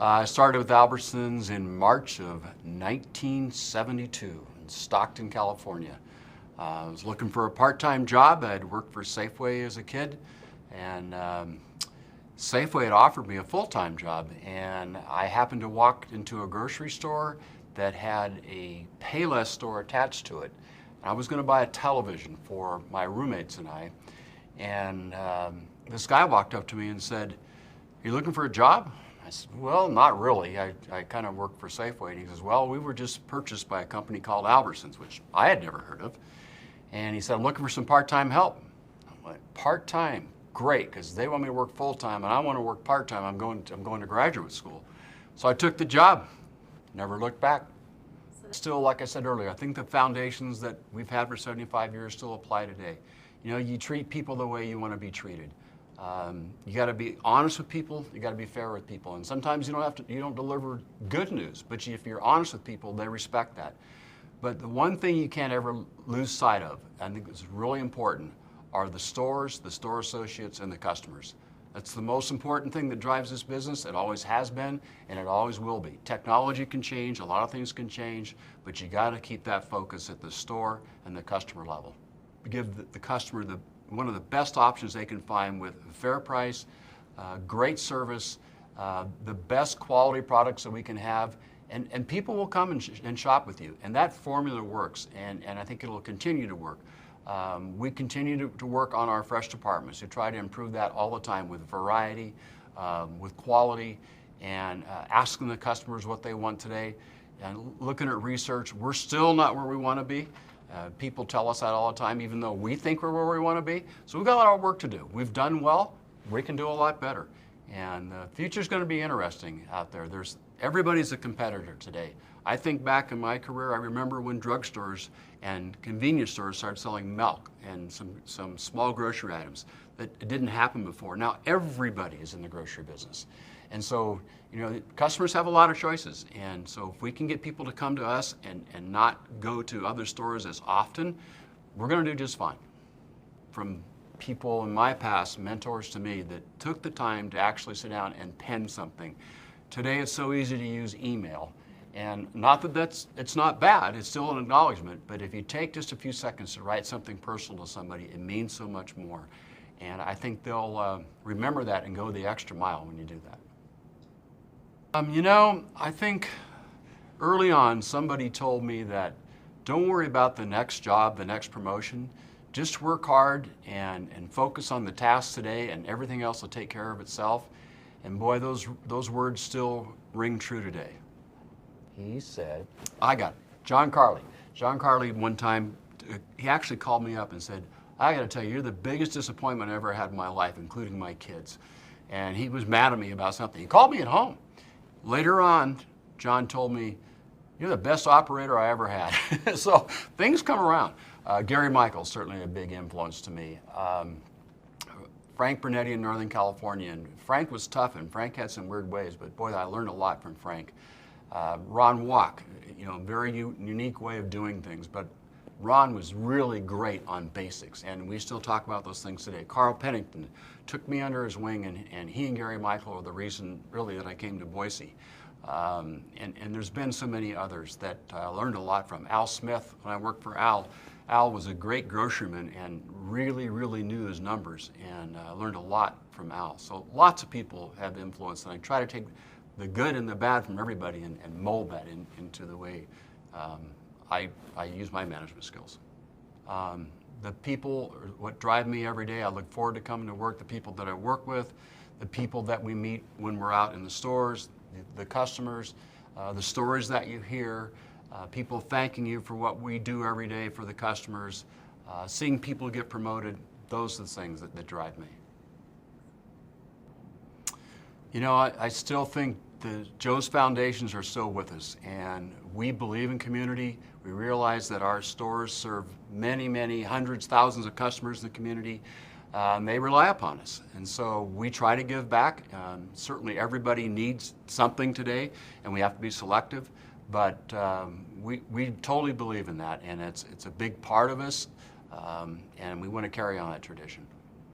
I started with Albertsons in March of 1972 in Stockton, California. I was looking for a part-time job. I had worked for Safeway as a kid, and Safeway had offered me a full-time job, and I happened to walk into a grocery store that had a Payless store attached to it. I was going to buy a television for my roommates and I, and this guy walked up to me and said, "Are you looking for a job?" I said, "Well, not really. I kind of work for Safeway." And he says, "Well, we were just purchased by a company called Albertsons," which I had never heard of. And he said, "I'm looking for some part-time help." I'm like, "Part-time? Great, because they want me to work full-time and I want to work part-time. I'm going to graduate school." So I took the job, never looked back. Still, like I said earlier, I think the foundations that we've had for 75 years still apply today. You know, you treat people the way you want to be treated. You got to be honest with people. You got to be fair with people. And sometimes you don't deliver good news, but if you're honest with people, they respect that. But the one thing you can't ever lose sight of, I think is really important, are the stores, the store associates, and the customers. That's the most important thing that drives this business. It always has been, and it always will be. Technology can change, a lot of things can change, but you got to keep that focus at the store and the customer level. Give the customer one of the best options they can find with a fair price, great service, the best quality products that we can have, and people will come and shop with you. And that formula works, and I think it'll continue to work. We continue to work on our fresh departments to try to improve that all the time with variety, with quality, and asking the customers what they want today. And looking at research, we're still not where we want to be. People tell us that all the time, even though we think we're where we want to be. So we've got a lot of work to do. We've done well. We can do a lot better. And the future's going to be interesting out there. Everybody's a competitor today. I think back in my career, I remember when drugstores and convenience stores started selling milk and some small grocery items. That it didn't happen before. Now everybody is in the grocery business. And so, you know, customers have a lot of choices. And so if we can get people to come to us and not go to other stores as often, we're going to do just fine. From people in my past, mentors to me, that took the time to actually sit down and pen something. Today it's so easy to use email. And not that it's not bad, it's still an acknowledgement, but if you take just a few seconds to write something personal to somebody, it means so much more. And I think they'll remember that and go the extra mile when you do that. You know, I think early on somebody told me that don't worry about the next job, the next promotion. Just work hard and focus on the tasks today, and everything else will take care of itself. And boy, those words still ring true today. He said, I got it. John Carley. John Carley one time, he actually called me up and said, "I got to tell you, you're the biggest disappointment I ever had in my life, including my kids." And he was mad at me about something. He called me at home. Later on, John told me, "You're the best operator I ever had." So things come around. Gary Michael's certainly a big influence to me. Frank Bernetti in Northern California. And Frank was tough, and Frank had some weird ways, but boy, I learned a lot from Frank. Ron Walk, you know, very unique way of doing things, but Ron was really great on basics, and we still talk about those things today. Carl Pennington took me under his wing, and he and Gary Michael are the reason, really, that I came to Boise. And there's been so many others that I learned a lot from. Al Smith, when I worked for Al was a great groceryman and really knew his numbers, and I learned a lot from Al. So lots of people have influence, and I try to take the good and the bad from everybody and mold that into the way I use my management skills. The people are what drive me every day. I look forward to coming to work, the people that I work with, the people that we meet when we're out in the stores, the customers, the stories that you hear, people thanking you for what we do every day for the customers, seeing people get promoted. Those are the things that drive me. You know, I still think the Joe's Foundations are still with us, and we believe in community. We realize that our stores serve many hundreds, thousands of customers in the community. They rely upon us, and so we try to give back. Certainly everybody needs something today, and we have to be selective, but we totally believe in that, and it's a big part of us, and we want to carry on that tradition.